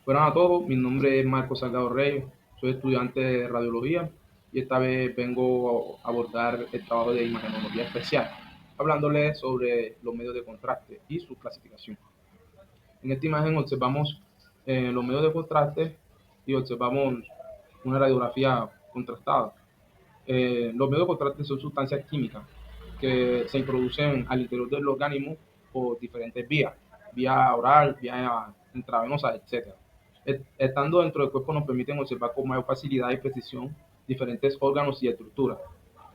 Buenas a todos, mi nombre es Marcos Salgado Reyes, soy estudiante de radiología y esta vez vengo a abordar el trabajo de imagenología especial, hablándoles sobre los medios de contraste y su clasificación. En esta imagen observamos los medios de contraste y observamos una radiografía contrastada. Los medios de contraste son sustancias químicas que se introducen al interior del organismo por diferentes vías, vía oral, vía intravenosa, etc. Estando dentro del cuerpo nos permiten observar con mayor facilidad y precisión diferentes órganos y estructuras.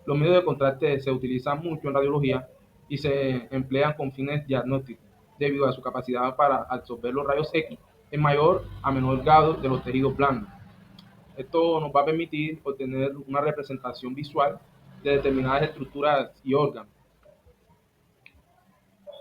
Los medios de contraste se utilizan mucho en radiología y se emplean con fines diagnósticos debido a su capacidad para absorber los rayos X en mayor a menor grado de los tejidos blandos. Esto nos va a permitir obtener una representación visual de determinadas estructuras y órganos.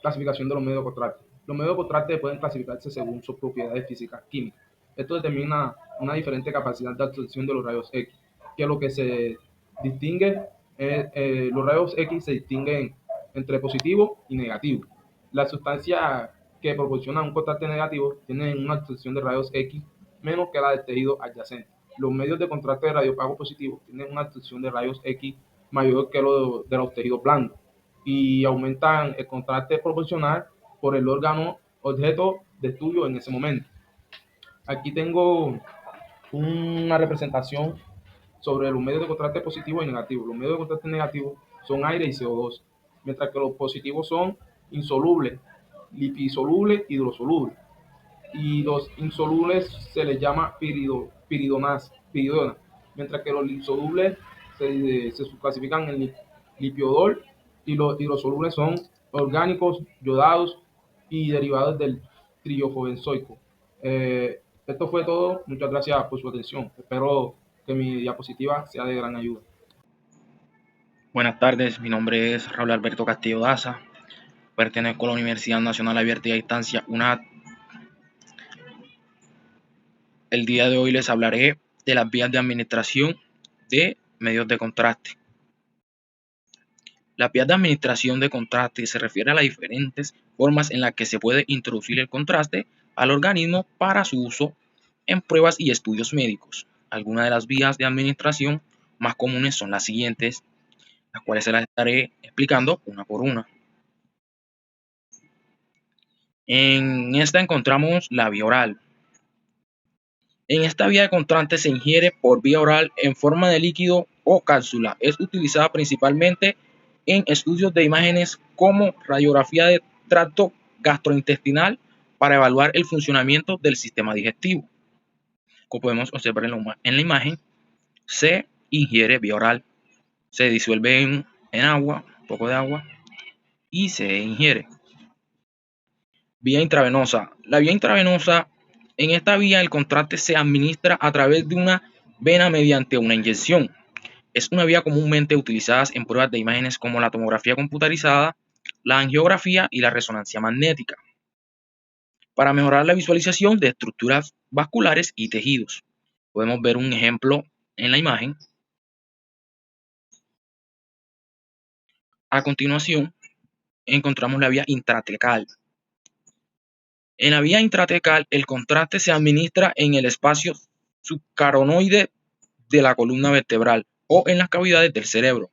Clasificación de los medios de contraste. Los medios de contraste pueden clasificarse según sus propiedades físicas químicas. Esto determina una diferente capacidad de absorción de los rayos X, que lo que se distingue los rayos X se distinguen entre positivo y negativo. Las sustancias que proporcionan un contraste negativo tienen una absorción de rayos X menos que la del tejido adyacente. Los medios de contraste de radiopago positivo tienen una absorción de rayos X mayor que lo de los tejidos blandos y aumentan el contraste proporcional por el órgano objeto de estudio en ese momento. Aquí tengo una representación sobre los medios de contraste positivo y negativo. Los medios de contraste negativos son aire y CO2, mientras que los positivos son insolubles, lipisolubles, hidrosolubles. Y los insolubles se les llama piridona, mientras que los liposolubles se subclasifican en lipiodol y los hidrosolubles son orgánicos, yodados y derivados del triofobenzoico. Esto fue todo. Muchas gracias por su atención. Espero que mi diapositiva sea de gran ayuda. Buenas tardes, mi nombre es Raúl Alberto Castillo Daza, pertenezco a la Universidad Nacional Abierta y a Distancia, UNAD. El día de hoy les hablaré de las vías de administración de medios de contraste. Las vías de administración de contraste se refiere a las diferentes formas en las que se puede introducir el contraste al organismo para su uso en pruebas y estudios médicos. Algunas de las vías de administración más comunes son las siguientes, las cuales se las estaré explicando una por una. En esta encontramos la vía oral. En esta vía de contraste se ingiere por vía oral en forma de líquido o cápsula. Es utilizada principalmente en estudios de imágenes como radiografía de tracto gastrointestinal para evaluar el funcionamiento del sistema digestivo. Como podemos observar en la imagen, se ingiere vía oral. Se disuelve en agua, un poco de agua, y se ingiere. Vía intravenosa. La vía intravenosa, en esta vía el contraste se administra a través de una vena mediante una inyección. Es una vía comúnmente utilizada en pruebas de imágenes como la tomografía computarizada, la angiografía y la resonancia magnética, para mejorar la visualización de estructuras vasculares y tejidos. Podemos ver un ejemplo en la imagen. A continuación, encontramos la vía intratecal. En la vía intratecal, el contraste se administra en el espacio subcaronoide de la columna vertebral o en las cavidades del cerebro.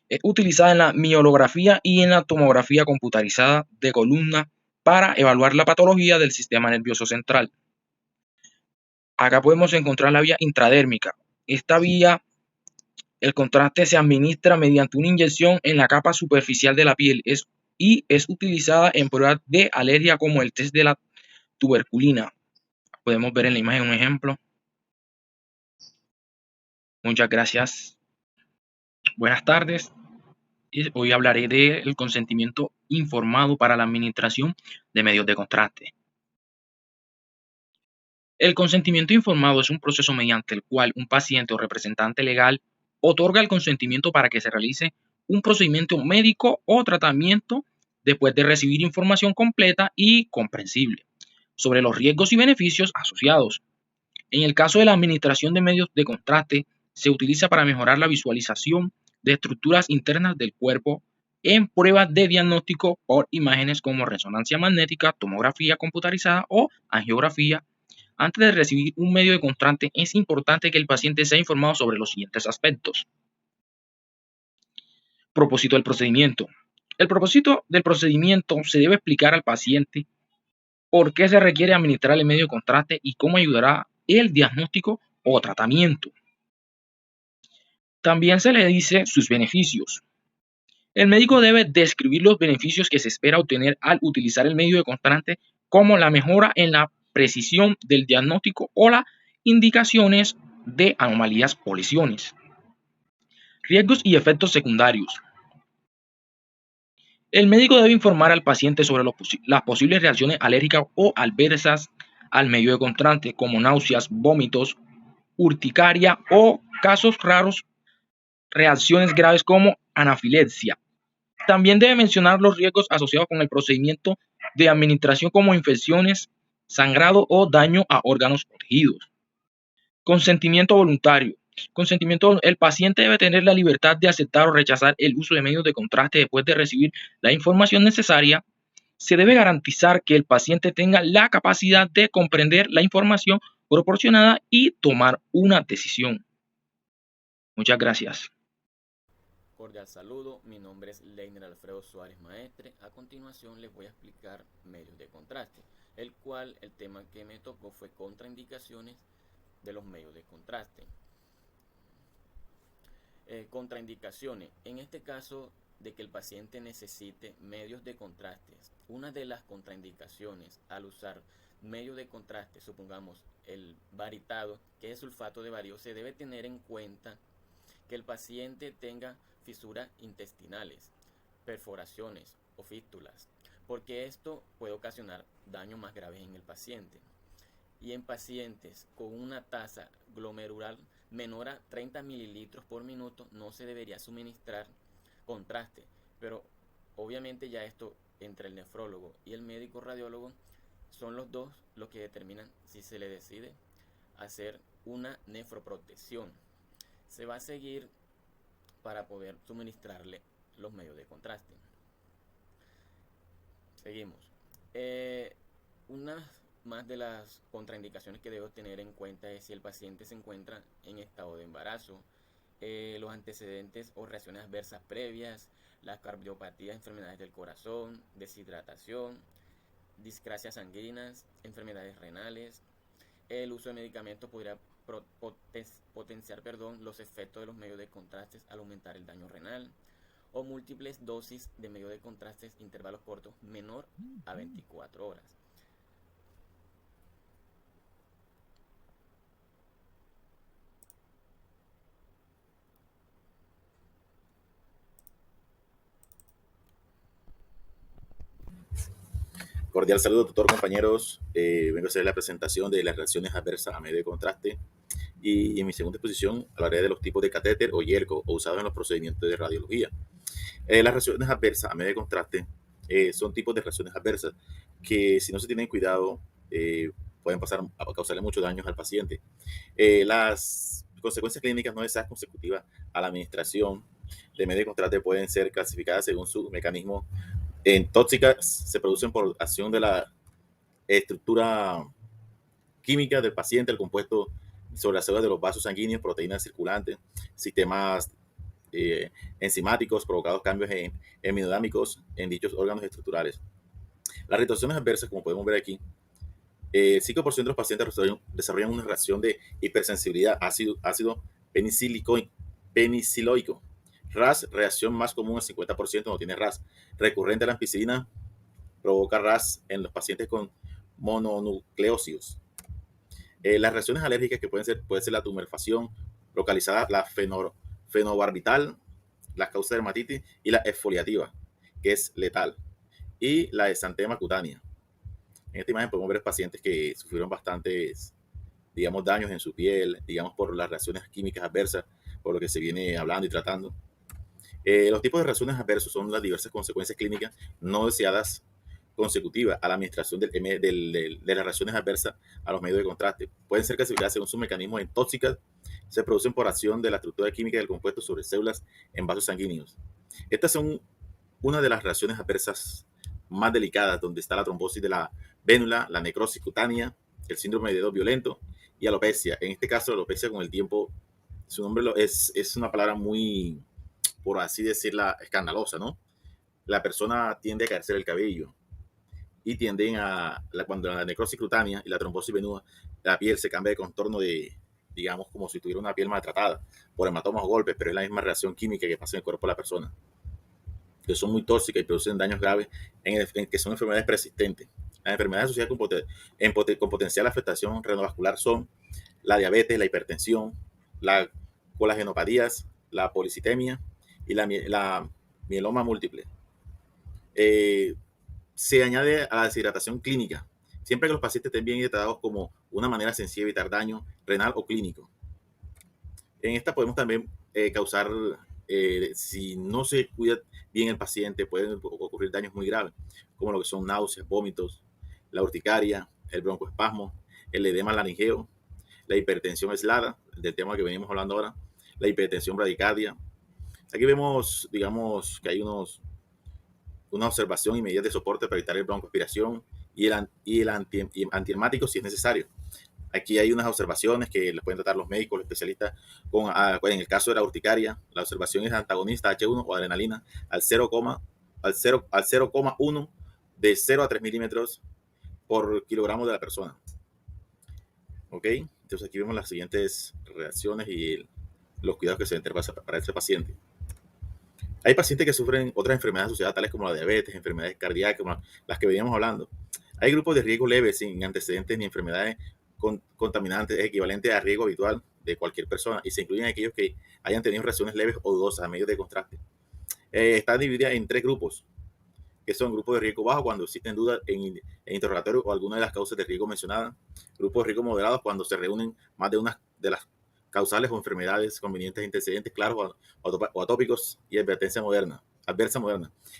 Es utilizada en la miolografía y en la tomografía computarizada de columna para evaluar la patología del sistema nervioso central. Acá podemos encontrar la vía intradérmica. Esta vía, el contraste se administra mediante una inyección en la capa superficial de la piel y es utilizada en pruebas de alergia como el test de la tuberculina. Podemos ver en la imagen un ejemplo. Muchas gracias. Buenas tardes. Hoy hablaré del consentimiento informado para la administración de medios de contraste. El consentimiento informado es un proceso mediante el cual un paciente o representante legal otorga el consentimiento para que se realice un procedimiento médico o tratamiento después de recibir información completa y comprensible sobre los riesgos y beneficios asociados. En el caso de la administración de medios de contraste, se utiliza para mejorar la visualización de estructuras internas del cuerpo en pruebas de diagnóstico por imágenes como resonancia magnética, tomografía computarizada o angiografía, Antes de recibir un medio de contraste, es importante que el paciente sea informado sobre los siguientes aspectos. Propósito del procedimiento. El propósito del procedimiento se debe explicar al paciente por qué se requiere administrar el medio de contraste y cómo ayudará el diagnóstico o tratamiento. También se le dice sus beneficios. El médico debe describir los beneficios que se espera obtener al utilizar el medio de contraste, como la mejora en la precisión del diagnóstico o las indicaciones de anomalías o lesiones. Riesgos y efectos secundarios. El médico debe informar al paciente sobre las posibles reacciones alérgicas o adversas al medio de contraste, como náuseas, vómitos, urticaria o, casos raros, reacciones graves como anafilaxia. También debe mencionar los riesgos asociados con el procedimiento de administración, como infecciones, sangrado o daño a órganos o tejidos. Consentimiento voluntario. El paciente debe tener la libertad de aceptar o rechazar el uso de medios de contraste después de recibir la información necesaria. Se debe garantizar que el paciente tenga la capacidad de comprender la información proporcionada y tomar una decisión. Muchas gracias. Cordial saludo, mi nombre es Leiner Alfredo Suárez Maestre. A continuación les voy a explicar medios de contraste, el tema que me tocó fue contraindicaciones de los medios de contraste. Contraindicaciones, en este caso de que el paciente necesite medios de contraste. Una de las contraindicaciones al usar medios de contraste, supongamos el varitado, que es sulfato de bario, se debe tener en cuenta que el paciente tenga fisuras intestinales, perforaciones o fístulas, porque esto puede ocasionar daños más graves en el paciente. Y en pacientes con una tasa glomerular menor a 30 mililitros por minuto no se debería suministrar contraste, pero obviamente ya esto entre el nefrólogo y el médico radiólogo son los dos los que determinan si se le decide hacer una nefroprotección. Se va a seguir para poder suministrarle los medios de contraste. Seguimos. Una más de las contraindicaciones que debo tener en cuenta es si el paciente se encuentra en estado de embarazo, los antecedentes o reacciones adversas previas, las cardiopatías, enfermedades del corazón, deshidratación, discrasias sanguíneas, enfermedades renales. El uso de medicamentos podría potenciar los efectos de los medios de contrastes al aumentar el daño renal, o múltiples dosis de medios de contrastes intervalos cortos menor a 24 horas. Cordial saludo, doctor, compañeros. Vengo a hacer la presentación de las reacciones adversas a medio de contraste y en mi segunda exposición hablaré de los tipos de catéter o YERCO o usados en los procedimientos de radiología. Las reacciones adversas a medio de contraste son tipos de reacciones adversas que, si no se tienen cuidado, pueden pasar a causarle muchos daños al paciente. Las consecuencias clínicas no deseadas consecutivas a la administración de medio de contraste pueden ser clasificadas según su mecanismo. En tóxicas se producen por acción de la estructura química del paciente, el compuesto sobre las células de los vasos sanguíneos, proteínas circulantes, sistemas enzimáticos, provocados cambios hemodinámicos en dichos órganos estructurales. Las reacciones adversas, como podemos ver aquí, 5% de los pacientes desarrollan una reacción de hipersensibilidad ácido peniciloico. RAS, reacción más común, el 50% no tiene RAS. Recurrente a la ampicilina, provoca RAS en los pacientes con mononucleósidos. Las reacciones alérgicas que puede ser la tumefación localizada, la fenobarbital, la causa de dermatitis, y la exfoliativa, que es letal, y la exantema cutánea. En esta imagen podemos ver pacientes que sufrieron bastantes, daños en su piel, por las reacciones químicas adversas, por lo que se viene hablando y tratando. Los tipos de reacciones adversas son las diversas consecuencias clínicas no deseadas consecutivas a la administración de las reacciones adversas a los medios de contraste. Pueden ser clasificadas según su mecanismo en tóxicas, se producen por acción de la estructura química del compuesto sobre células en vasos sanguíneos. Estas son una de las reacciones adversas más delicadas, donde está la trombosis de la vénula, la necrosis cutánea, el síndrome de dedo violento y alopecia. En este caso, alopecia con el tiempo, su nombre es una palabra muy, por así decirla, escandalosa, ¿no? La persona tiende a caerse el cabello y tienden cuando la necrosis cutánea y la trombosis venosa, la piel se cambia de contorno de, digamos, como si tuviera una piel maltratada por hematomas o golpes, pero es la misma reacción química que pasa en el cuerpo de la persona, que son muy tóxicas y producen daños graves en que son enfermedades persistentes. Las enfermedades asociadas con potencial afectación renovascular son la diabetes, la hipertensión, las colagenopatías, la policitemia y la mieloma múltiple. Se añade a la deshidratación clínica, siempre que los pacientes estén bien hidratados como una manera sencilla de evitar daño renal o clínico. En esta podemos también causar, si no se cuida bien el paciente, pueden ocurrir daños muy graves, como lo que son náuseas, vómitos, la urticaria, el broncoespasmo, el edema laringeo, la hipertensión aislada, del tema que venimos hablando ahora, la hipertensión bradicardia. Aquí vemos, digamos, que hay una observación y medidas de soporte para evitar el broncoaspiración y el antihemático si es necesario. Aquí hay unas observaciones que les pueden tratar los médicos, los especialistas. En el caso de la urticaria, la observación es antagonista H1 o adrenalina al 0,1 de 0 a 3 milímetros por kilogramo de la persona. ¿Ok? Entonces aquí vemos las siguientes reacciones y los cuidados que se deben tener para este paciente. Hay pacientes que sufren otras enfermedades asociadas, tales como la diabetes, enfermedades cardíacas, como las que veníamos hablando. Hay grupos de riesgo leves sin antecedentes ni enfermedades contaminantes equivalentes a riesgo habitual de cualquier persona y se incluyen aquellos que hayan tenido reacciones leves o dudosas a medios de contraste. Está dividida en 3 grupos, que son grupos de riesgo bajo cuando existen dudas en interrogatorio o alguna de las causas de riesgo mencionadas, grupos de riesgo moderados cuando se reúnen más de una de las causales o enfermedades convenientes, antecedentes claros o atópicos y adversa moderna.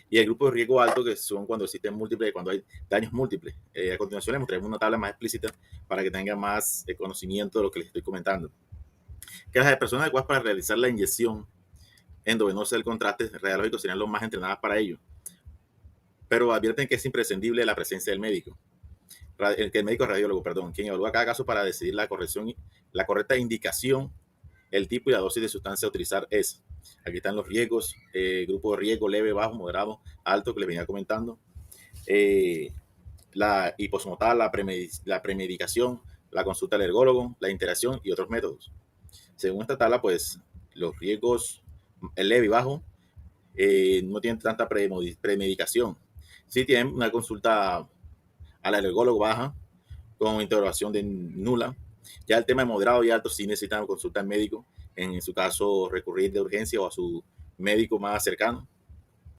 Y el grupo de riesgo alto, que son cuando existen múltiples, cuando hay daños múltiples. A continuación les mostraremos una tabla más explícita para que tengan más conocimiento de lo que les estoy comentando. Que las personas adecuadas para realizar la inyección endovenosa del contraste radiológico serían los más entrenadas para ello. Pero advierten que es imprescindible la presencia del médico. El médico radiólogo, quien evalúa cada caso para decidir la correcta indicación, el tipo y la dosis de sustancia a utilizar es. Aquí están los riesgos, grupo de riesgo leve, bajo, moderado, alto, que les venía comentando. La hiposmotal, la premedicación, la consulta al ergólogo, la interacción y otros métodos. Según esta tabla, pues los riesgos leve y bajo no tienen tanta premedicación. Sí tienen una consulta al alergólogo baja con interrogación de nula. Ya el tema de moderado y alto sí necesitan consulta al médico, en su caso recurrir de urgencia o a su médico más cercano.